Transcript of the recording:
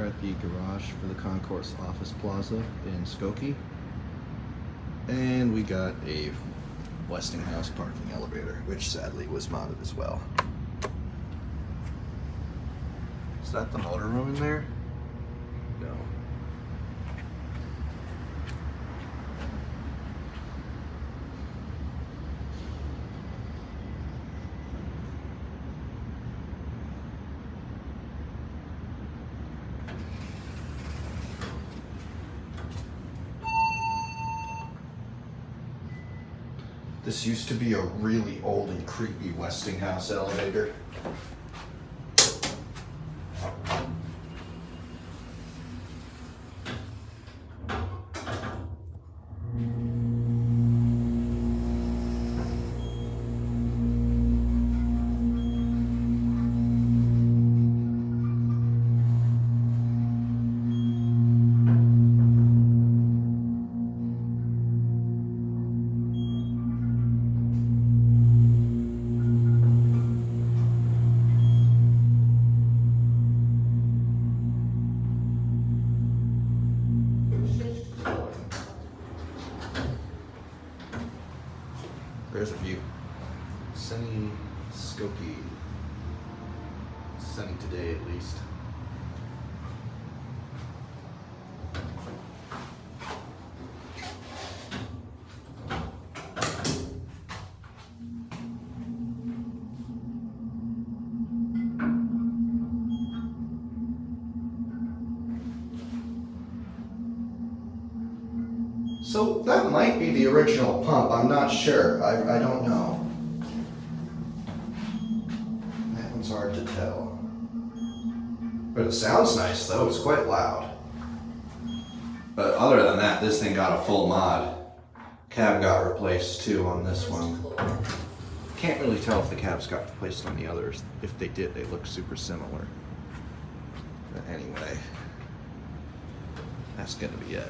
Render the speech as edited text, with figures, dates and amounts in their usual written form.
at the garage for the Concourse office plaza in Skokie. And we got a Westinghouse parking elevator, which sadly was modded as well. Is that the motor room in there? No. This used to be a really old and creepy Westinghouse elevator. There's a view. Sunny Skokie. Sunny today at least. So that might be the original pump, I'm not sure, I don't know. That one's hard to tell. But it sounds nice though, it's quite loud. But other than that, this thing got a full mod. Cab got replaced too on this one. Can't really tell if the cabs got replaced on the others. If they did, they look super similar. But anyway, that's gonna be it.